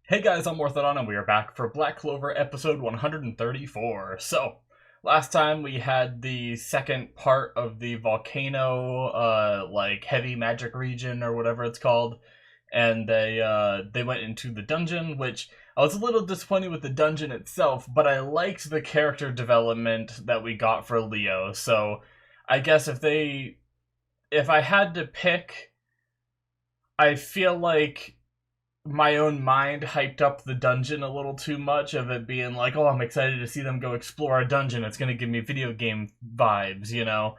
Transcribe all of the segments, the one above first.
Hey guys, I'm Morthadon, and we are back for Black Clover episode 134. So, last time we had the second part of the volcano, like heavy magic region or whatever it's called, and they went into the dungeon, which I was a little disappointed with the dungeon itself, but I liked the character development that we got for Leo. So, I guess if I had to pick, I feel like my own mind hyped up the dungeon a little too much, of it being like, oh, I'm excited to see them go explore a dungeon. It's going to give me video game vibes, you know?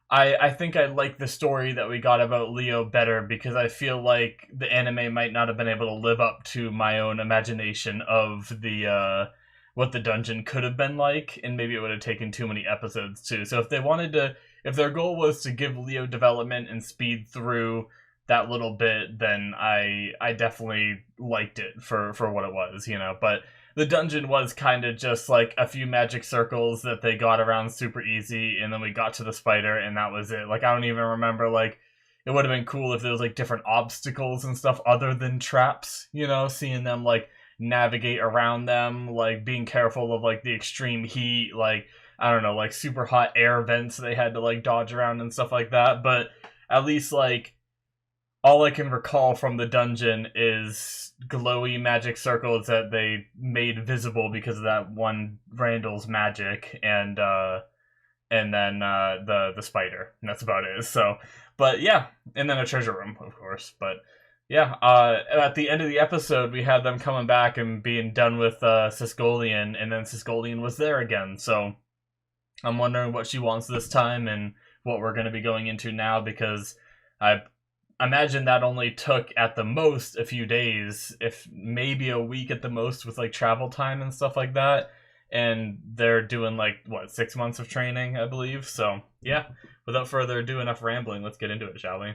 I think I like the story that we got about Leo better because I feel like the anime might not have been able to live up to my own imagination of the what the dungeon could have been like, and maybe it would have taken too many episodes too. So if their goal was to give Leo development and speed through that little bit, then I definitely liked it for what it was, you know. But the dungeon was kind of just like a few magic circles that they got around super easy, and then we got to the spider, and that was it. Like, I don't even remember, like, it would have been cool if there was like different obstacles and stuff other than traps, you know, seeing them like navigate around them, like being careful of like the extreme heat, like, I don't know, like super hot air vents they had to like dodge around and stuff like that. But at least, like, all I can recall from the dungeon is glowy magic circles that they made visible because of that one Randall's magic, and then the spider, and that's about it. So, but yeah, and then a treasure room, of course. But yeah, at the end of the episode, we had them coming back and being done with Sisgolian, and then Sisgolian was there again. So I'm wondering what she wants this time and what we're going to be going into now, because I imagine that only took at the most a few days, if maybe a week at the most, with like travel time and stuff like that. And they're doing like, what, 6 months of training, I believe. So yeah, without further ado, enough rambling, let's get into it, shall we?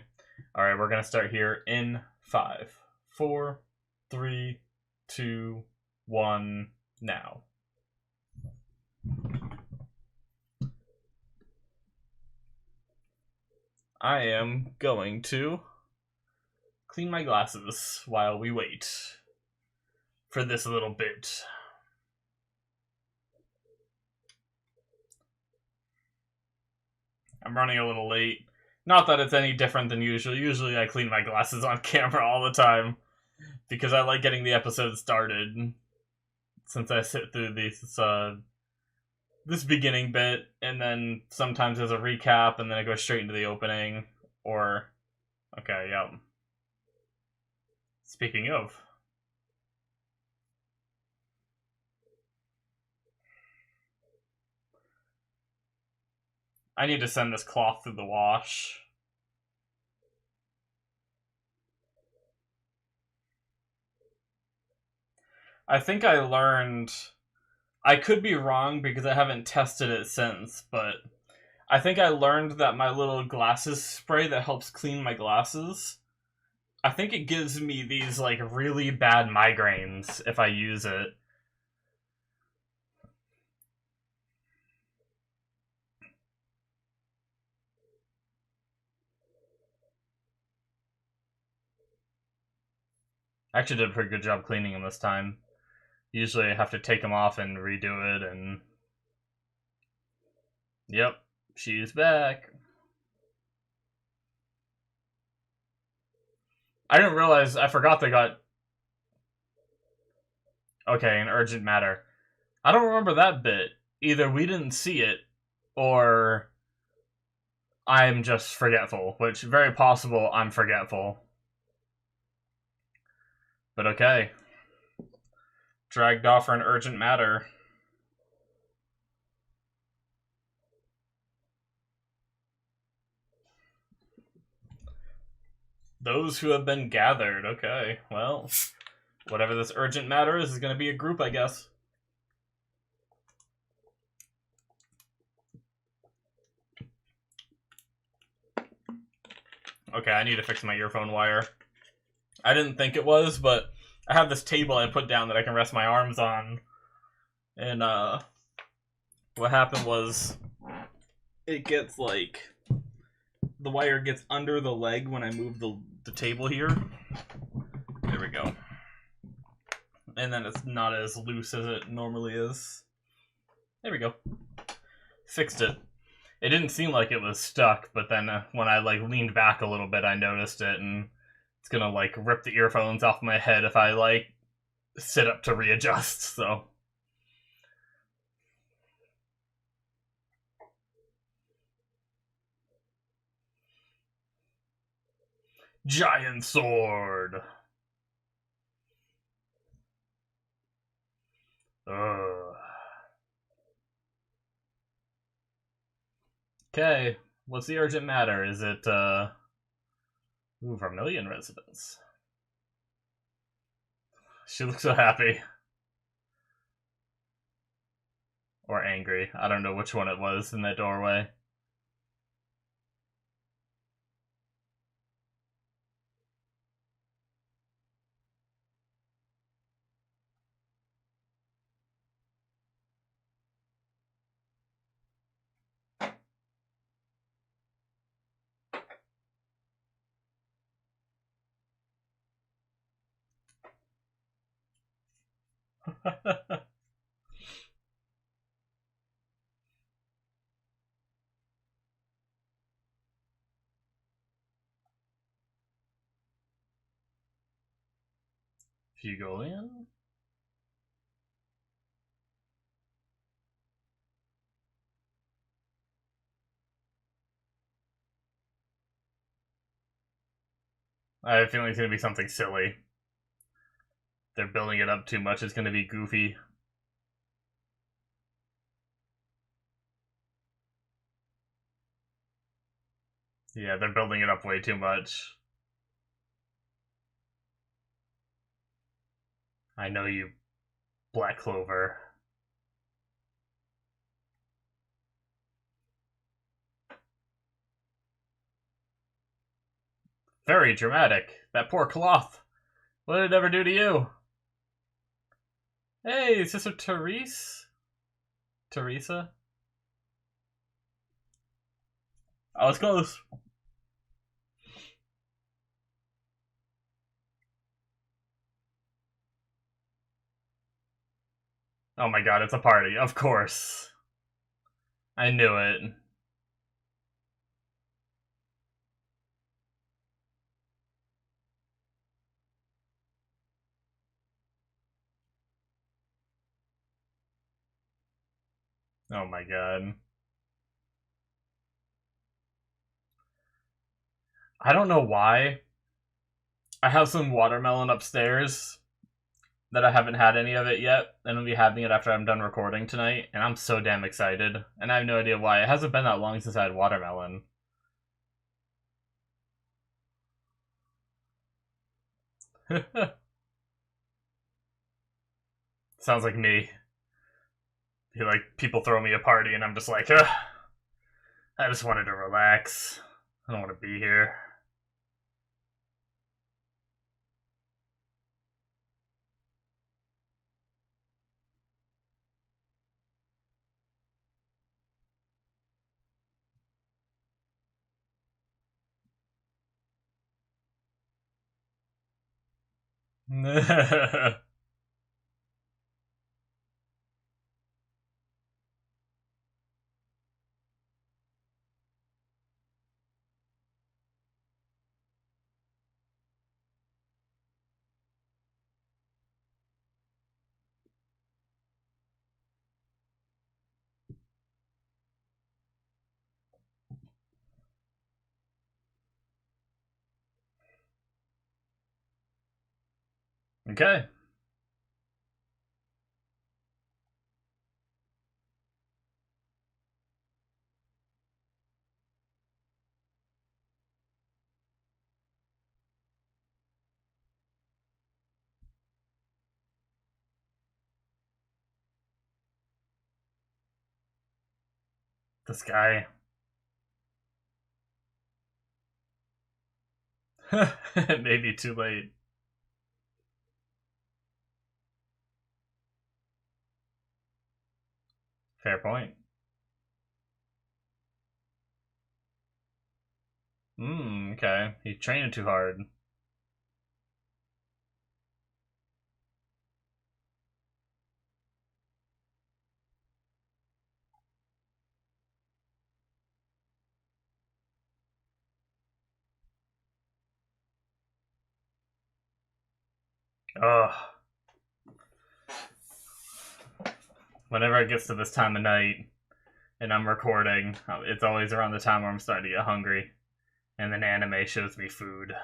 All right, we're gonna start here in 5, 4, 3, 2, 1, now. I am going to clean my glasses while we wait for this little bit. I'm running a little late. Not that it's any different than usual. Usually I clean my glasses on camera all the time because I like getting the episode started, since I sit through this beginning bit, and then sometimes there's a recap, and then I go straight into the opening. Or, okay, yeah. Speaking of, I need to send this cloth through the wash. I think I learned, I could be wrong because I haven't tested it since, but I think I learned that my little glasses spray that helps clean my glasses, I think it gives me these like really bad migraines if I use it. I actually did a pretty good job cleaning them this time. Usually I have to take them off and redo it, and yep, she's back. I didn't realize, I forgot they got, okay, an urgent matter. I don't remember that bit. Either we didn't see it, or I'm just forgetful, which very possible I'm forgetful. But okay. Dragged off for an urgent matter. Those who have been gathered. Okay, well, whatever this urgent matter is going to be a group, I guess. Okay, I need to fix my earphone wire. I didn't think it was, but I have this table I put down that I can rest my arms on. And, what happened was, it gets, like, the wire gets under the leg when I move the table here. There we go. and then it's not as loose as it normally is. There we go. Fixed it. It didn't seem like it was stuck, but then when I like leaned back a little bit, I noticed it, and it's gonna like rip the earphones off my head if I like sit up to readjust. So giant sword. Ugh. Okay, what's the urgent matter? Is it Vermilion residence? She looks so happy. Or angry. I don't know which one it was in that doorway. Fugolian? I have a feeling it's going to be something silly. They're building it up too much, it's going to be goofy. Yeah, they're building it up way too much. I know you, Black Clover. Very dramatic. That poor cloth. What did it ever do to you? Hey, Sister Therese? Theresa? I was close. Oh my god, it's a party. Of course. I knew it. Oh my god. I don't know why. I have some watermelon upstairs that I haven't had any of it yet, and I'll be having it after I'm done recording tonight, and I'm so damn excited. And I have no idea why. It hasn't been that long since I had watermelon. Sounds like me. Like, people throw me a party, and I'm just like, ugh, I just wanted to relax. I don't want to be here. Okay. This guy. Maybe too late. Fair point. Okay. He's training too hard. Ugh. Whenever it gets to this time of night and I'm recording, it's always around the time where I'm starting to get hungry. And then anime shows me food.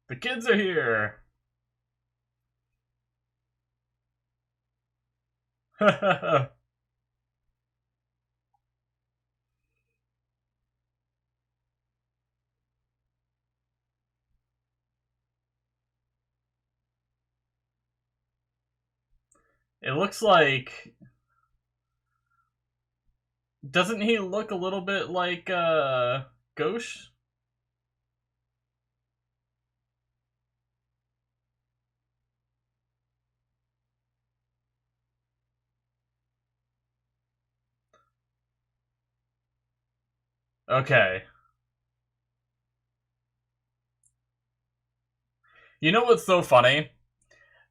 The kids are here! It looks like... Doesn't he look a little bit like, Ghosh? Okay. You know what's so funny?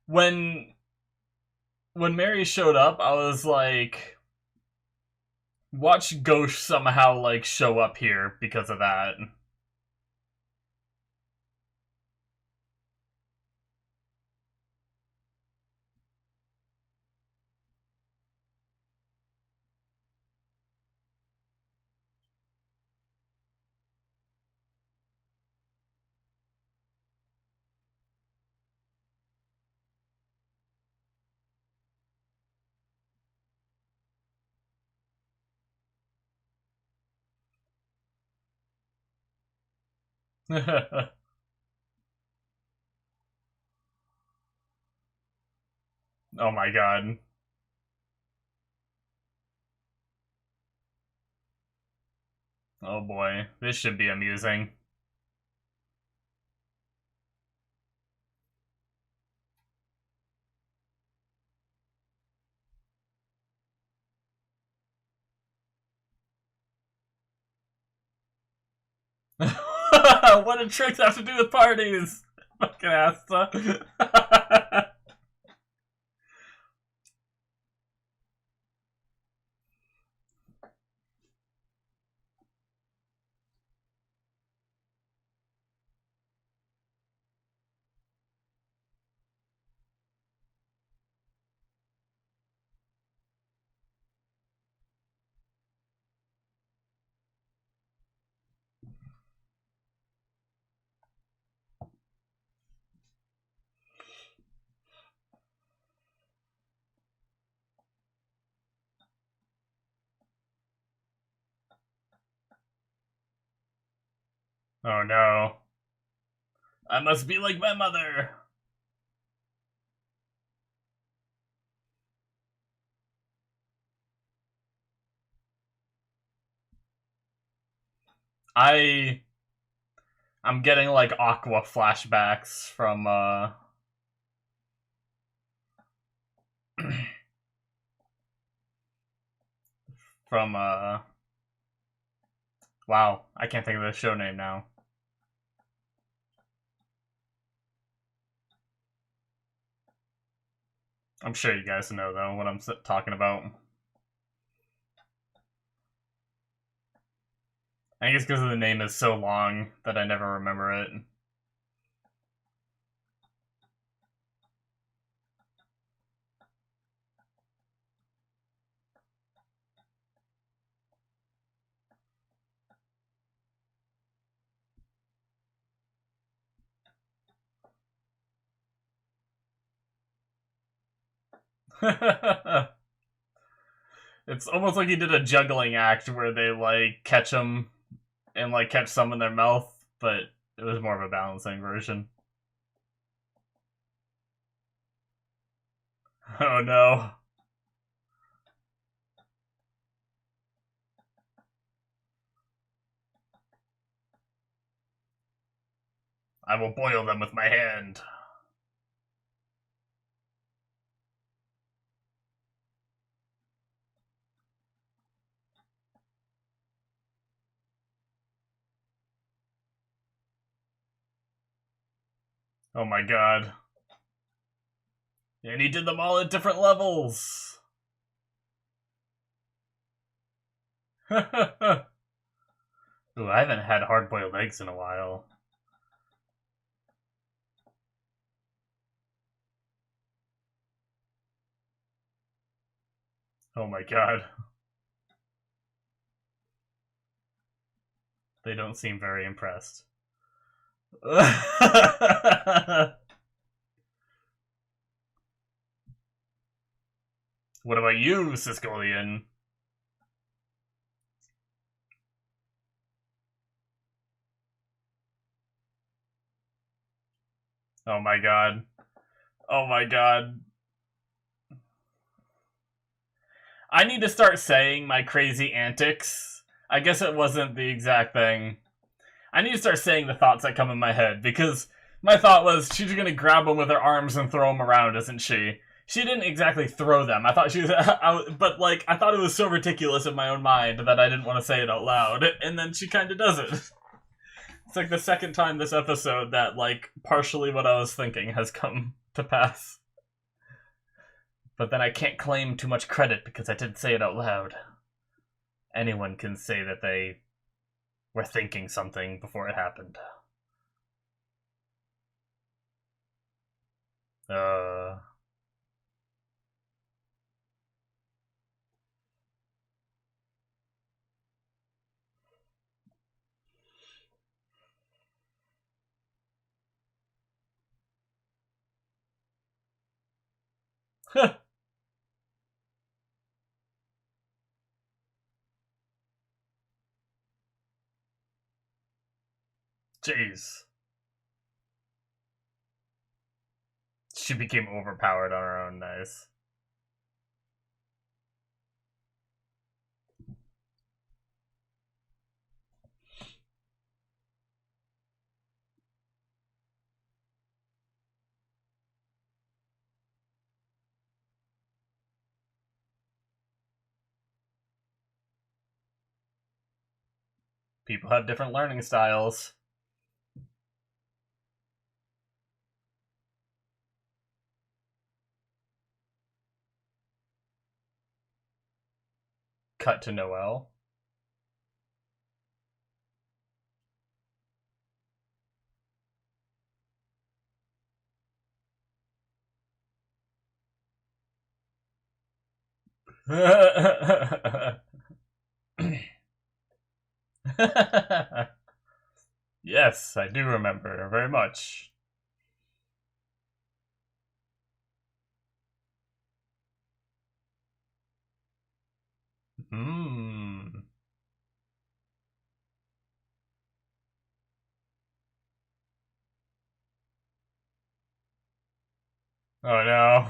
When Mary showed up, I was like, watch Ghosh somehow like show up here because of that. Oh my god. Oh boy, this should be amusing. What do tricks have to do with parties? Fucking Asta. Oh no. I must be like my mother. I I'm getting like Aqua flashbacks from wow, I can't think of the show name now. I'm sure you guys know though what I'm talking about. I think it's because the name is so long that I never remember it. It's almost like he did a juggling act where they like catch him and like catch some in their mouth, but it was more of a balancing version. Oh no. I will boil them with my hand. Oh my god. And he did them all at different levels. Ooh, I haven't had hard-boiled eggs in a while. Oh my god. They don't seem very impressed. What about you, Siscolian? Oh my god. Oh my god. I need to start saying my crazy antics. I guess it wasn't the exact thing. I need to start saying the thoughts that come in my head, because my thought was she's gonna grab them with her arms and throw them around, isn't she? She didn't exactly throw them. I thought she was, but like I thought it was so ridiculous in my own mind that I didn't want to say it out loud, and then she kind of does it. It's like the second time this episode that like partially what I was thinking has come to pass. But then I can't claim too much credit because I didn't say it out loud. Anyone can say that they were thinking something before it happened. Uh. Jeez. She became overpowered on her own, nice. People have different learning styles. Cut to Noelle. Yes, I do remember very much. Hmm. Oh no.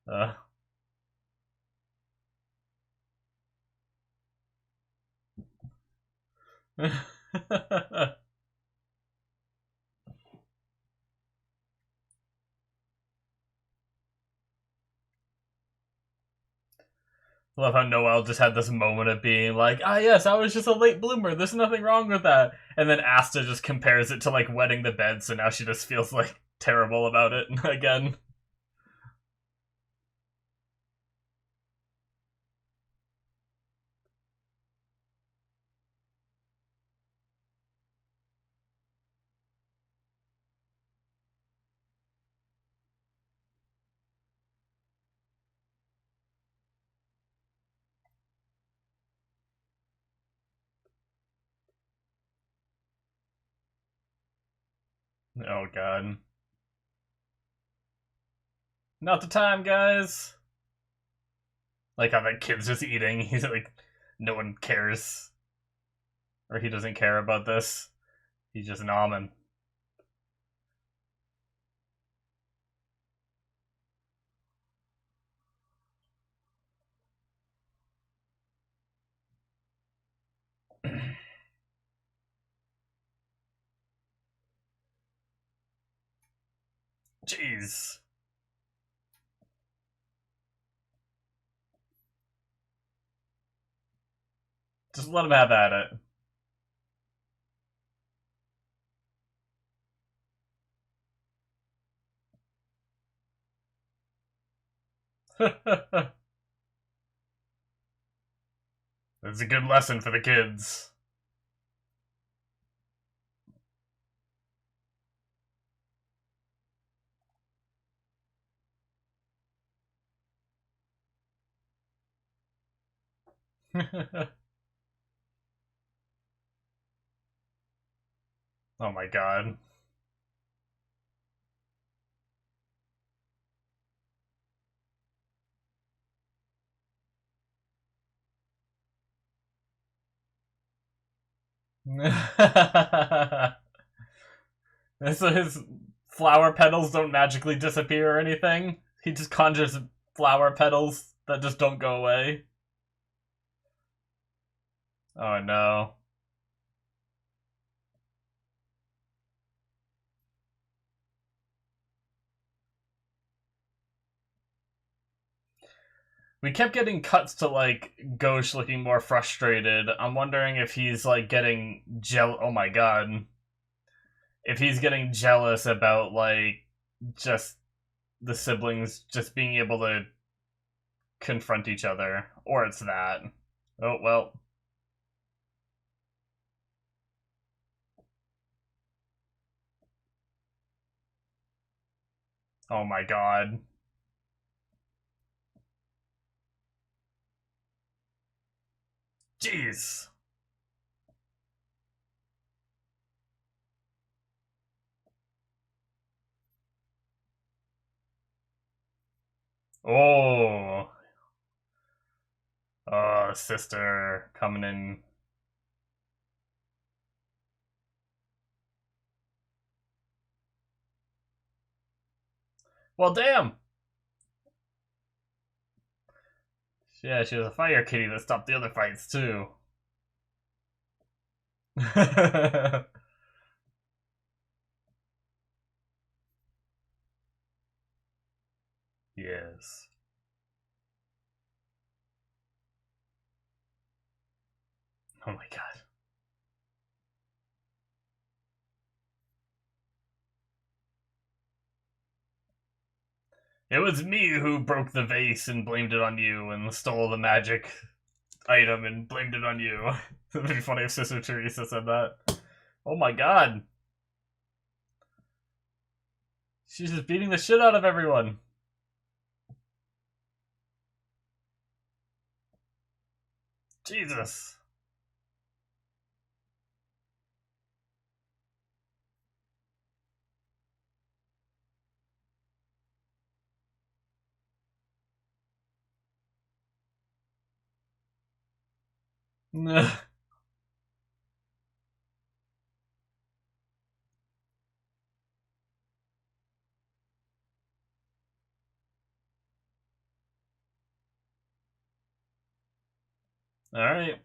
uh. Love how Noelle just had this moment of being like, ah, yes, I was just a late bloomer. There's nothing wrong with that. And then Asta just compares it to like wetting the bed, so now she just feels like terrible about it again. Oh god. Not the time, guys. Like how that kid's just eating. He's like, no one cares. Or he doesn't care about this. He's just nomming. Jeez. Just let him have at it. It's a good lesson for the kids. Oh my god. So his flower petals don't magically disappear or anything? He just conjures flower petals that just don't go away? Oh no. We kept getting cuts to, like, Ghosh looking more frustrated. I'm wondering if he's, like, getting oh my god. If he's getting jealous about, like, just the siblings just being able to confront each other. Or it's that. Oh, well. Oh my god. Jeez. Oh. Oh, sister coming in. Well, damn. Yeah, she was a fire kitty that stopped the other fights, too. Yes. Oh my god. It was me who broke the vase and blamed it on you and stole the magic item and blamed it on you. It would be funny if Sister Theresa said that. Oh my god. She's just beating the shit out of everyone. Jesus. Alright.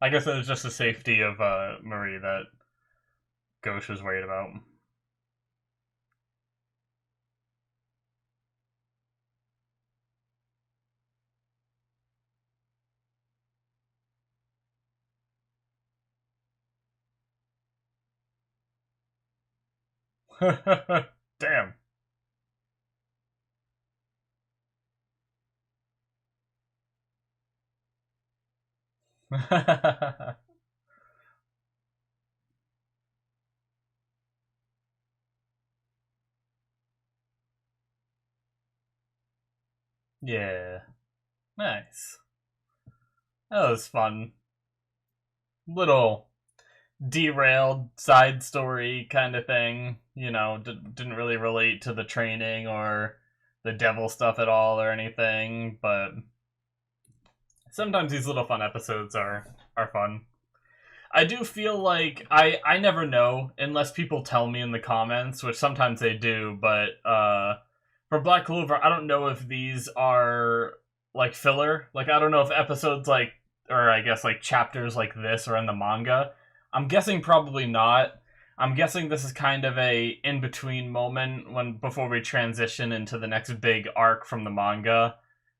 I guess it was just the safety of Marie that Ghosh was worried about. Damn. Yeah. Nice. That was fun. Little derailed side story kind of thing. You know, didn't really relate to the training or the devil stuff at all or anything, but sometimes these little fun episodes are fun. I do feel like I never know unless people tell me in the comments, which sometimes they do, but for Black Clover, I don't know if these are like filler. Like I don't know if episodes like or I guess like chapters like this are in the manga. I'm guessing probably not. I'm guessing this is kind of a in-between moment when before we transition into the next big arc from the manga.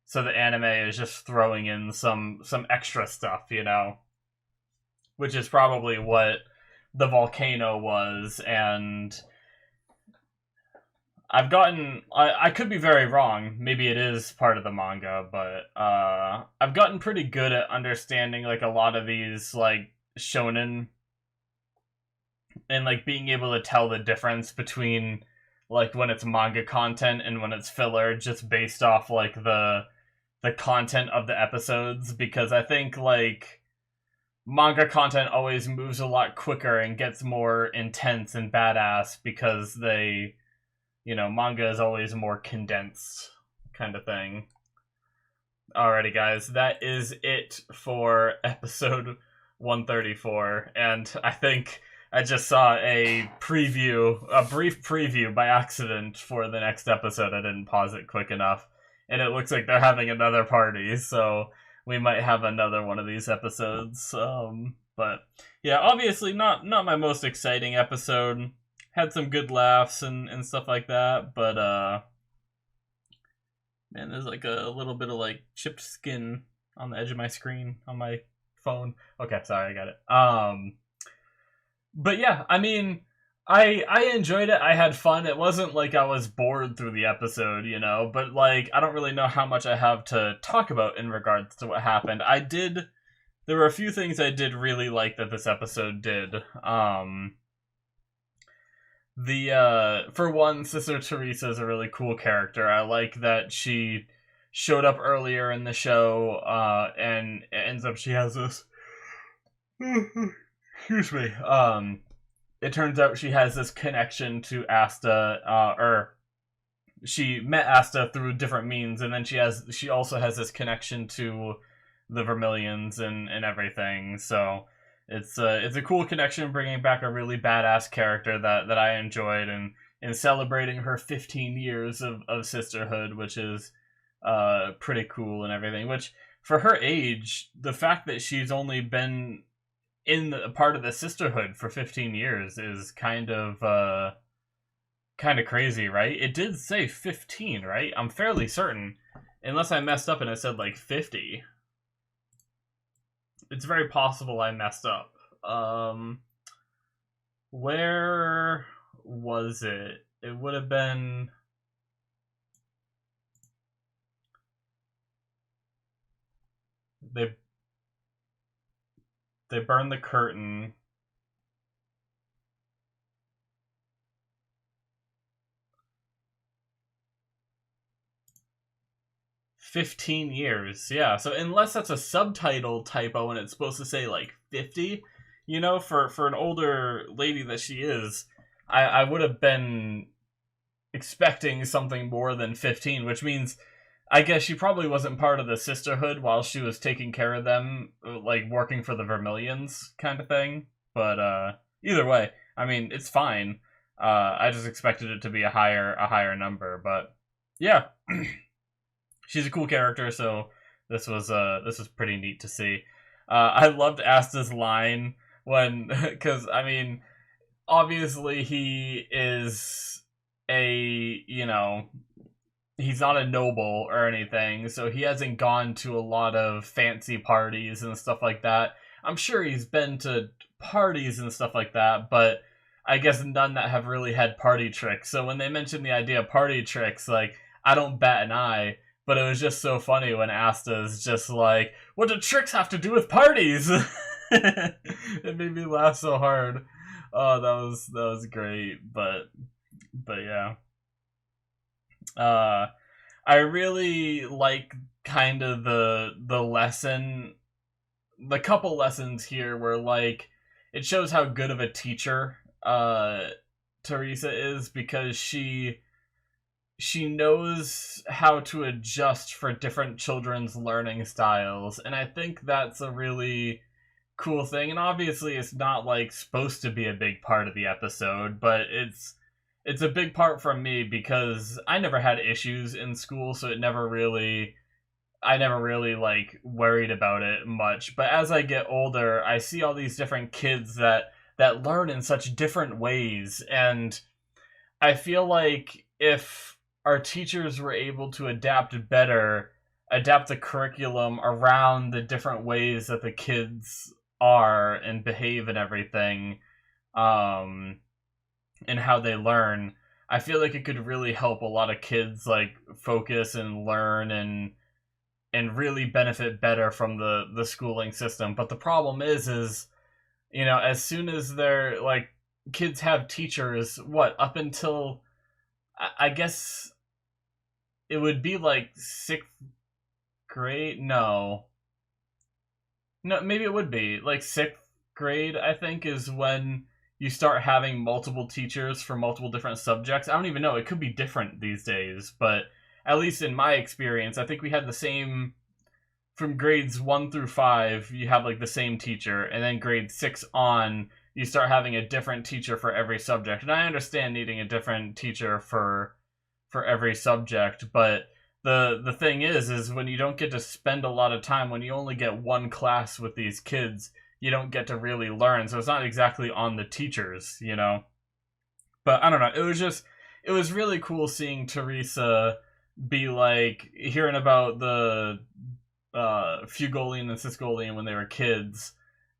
So the anime is just throwing in some extra stuff, you know. which is probably what the volcano was. And I could be very wrong, maybe it is part of the manga, but I've gotten pretty good at understanding like a lot of these like shonen, and like being able to tell the difference between like when it's manga content and when it's filler, just based off like the content of the episodes, because I think like manga content always moves a lot quicker and gets more intense and badass because manga is always more condensed kind of thing. Alrighty, guys, that is it for episode 134, and I think I just saw a brief preview by accident for the next episode. I didn't pause it quick enough, and it looks like they're having another party, so we might have another one of these episodes. But yeah, obviously not my most exciting episode. Had some good laughs and stuff like that, but man, there's like a little bit of like chipped skin on the edge of my screen on my phone. Okay, sorry, I got it. But yeah, I mean, I enjoyed it. I had fun. It wasn't like I was bored through the episode, but like I don't really know how much I have to talk about in regards to what happened. There were a few things I did really like that this episode did. For one, Sister Theresa is a really cool character. I like that she showed up earlier in the show, and it ends up she has this excuse me. It turns out she has this connection to Asta, or she met Asta through different means, and then she also has this connection to the Vermilions and everything. So it's a cool connection, bringing back a really badass character that I enjoyed, and celebrating her 15 years of sisterhood, which is pretty cool and everything. Which for her age, the fact that she's only been in a part of the sisterhood for 15 years is kind of crazy, right? It did say 15, right? I'm fairly certain, unless I messed up and it said like 50. It's very possible I messed up. Where was it? It would have been... They burned the curtain. "15 years." Yeah, so unless that's a subtitle typo and it's supposed to say like 50, for an older lady that she is, I would have been expecting something more than 15, which means I guess she probably wasn't part of the sisterhood while she was taking care of them, like working for the Vermilions kind of thing. But either way, I mean, it's fine. I just expected it to be a higher number, but yeah. She's a cool character, so this was pretty neat to see. I loved Asta's line because I mean, obviously he is he's not a noble or anything, so he hasn't gone to a lot of fancy parties and stuff like that. I'm sure he's been to parties and stuff like that, but I guess none that have really had party tricks. So when they mentioned the idea of party tricks, like, I don't bat an eye. But it was just so funny when Asta's just like, "What do tricks have to do with parties?" It made me laugh so hard. Oh, that was great. But yeah. I really like kind of the lesson, the couple lessons here where like it shows how good of a teacher Theresa is, because she knows how to adjust for different children's learning styles, and I think that's a really cool thing. And obviously it's not like supposed to be a big part of the episode, but it's a big part from me because I never had issues in school, so I never really like worried about it much. But as I get older, I see all these different kids that learn in such different ways, and I feel like if our teachers were able to adapt the curriculum around the different ways that the kids are and behave and everything, um, and how they learn, I feel like it could really help a lot of kids like focus and learn and really benefit better from the schooling system. But the problem is as soon as they're like kids have teachers, what up until I guess it would be like sixth grade. No, maybe it would be like sixth grade, I think, is when you start having multiple teachers for multiple different subjects. I don't even know. It could be different these days, but at least in my experience, I think we had the same from grades 1 through 5. You have like the same teacher, and then grade 6 on, you start having a different teacher for every subject. And I understand needing a different teacher for every subject, but the thing is when you don't get to spend a lot of time, when you only get one class with these kids, you don't get to really learn. So it's not exactly on the teachers. But I don't know. It was really cool seeing Theresa be like hearing about the Fugolian and Sisgolian when they were kids,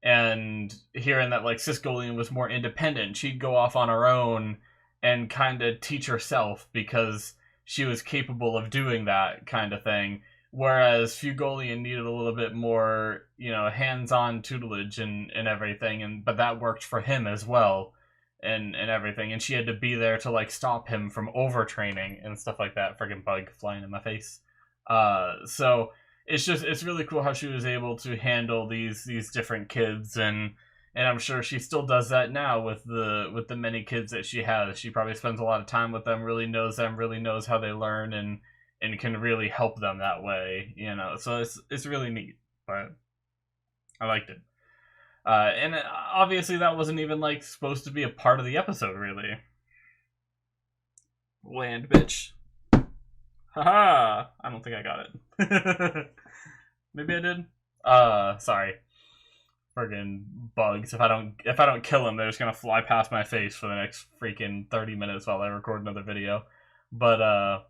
and hearing that like Sisgolian was more independent. She'd go off on her own and kind of teach herself because she was capable of doing that kind of thing. Whereas Fugolian needed a little bit more, hands-on tutelage and everything, but that worked for him as well, and everything. And she had to be there to like stop him from overtraining and stuff like that. Friggin' bug flying in my face. So it's really cool how she was able to handle these different kids, and I'm sure she still does that now with the many kids that she has. She probably spends a lot of time with them, really knows them, really knows how they learn, and can really help them that way. So it's really neat, but I liked it. And obviously that wasn't even like supposed to be a part of the episode, really. Land, bitch. Haha! I don't think I got it. Maybe I did. Sorry. Friggin' bugs. If I don't kill them, they're just gonna fly past my face for the next freaking 30 minutes while I record another video. But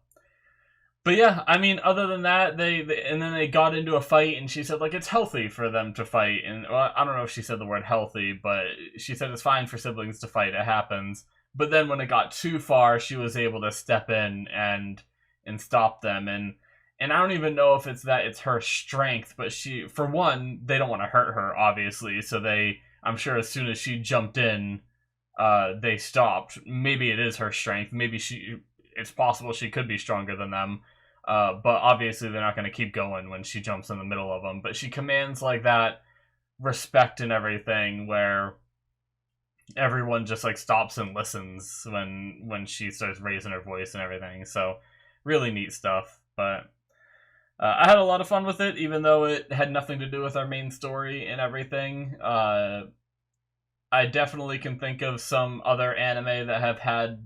yeah, I mean, other than that, they and then they got into a fight, and she said like it's healthy for them to fight, and well, I don't know if she said the word healthy, but she said it's fine for siblings to fight. It happens. But then when it got too far, she was able to step in and stop them, and I don't even know if it's her strength, but for one, they don't want to hurt her, obviously, so I'm sure as soon as she jumped in, they stopped. Maybe it is her strength. Maybe it's possible she could be stronger than them, but obviously they're not going to keep going when she jumps in the middle of them. But she commands like that respect and everything, where everyone just like stops and listens when she starts raising her voice and everything. So really neat stuff, but I had a lot of fun with it, even though it had nothing to do with our main story and everything. I definitely can think of some other anime that have had,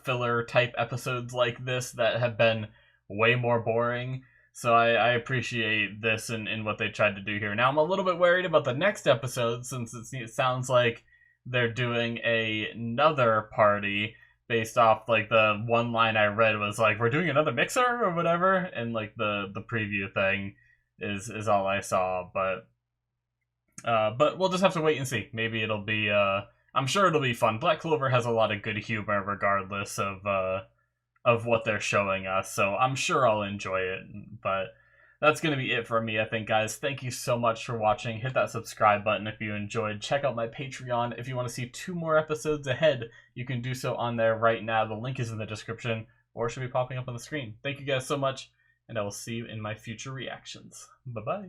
filler type episodes like this that have been way more boring. So I appreciate this and what they tried to do here. Now I'm a little bit worried about the next episode, since it sounds like they're doing another party based off like the one line I read was like, we're doing another mixer or whatever, and like the preview thing is all I saw. But we'll just have to wait and see. Maybe it'll be I'm sure it'll be fun. Black Clover has a lot of good humor regardless of what they're showing us, so I'm sure I'll enjoy it. But that's going to be it for me, I think, guys. Thank you so much for watching. Hit that subscribe button if you enjoyed. Check out my Patreon. If you want to see 2 more episodes ahead, you can do so on there right now. The link is in the description, or should be popping up on the screen. Thank you guys so much, and I will see you in my future reactions. Bye-bye.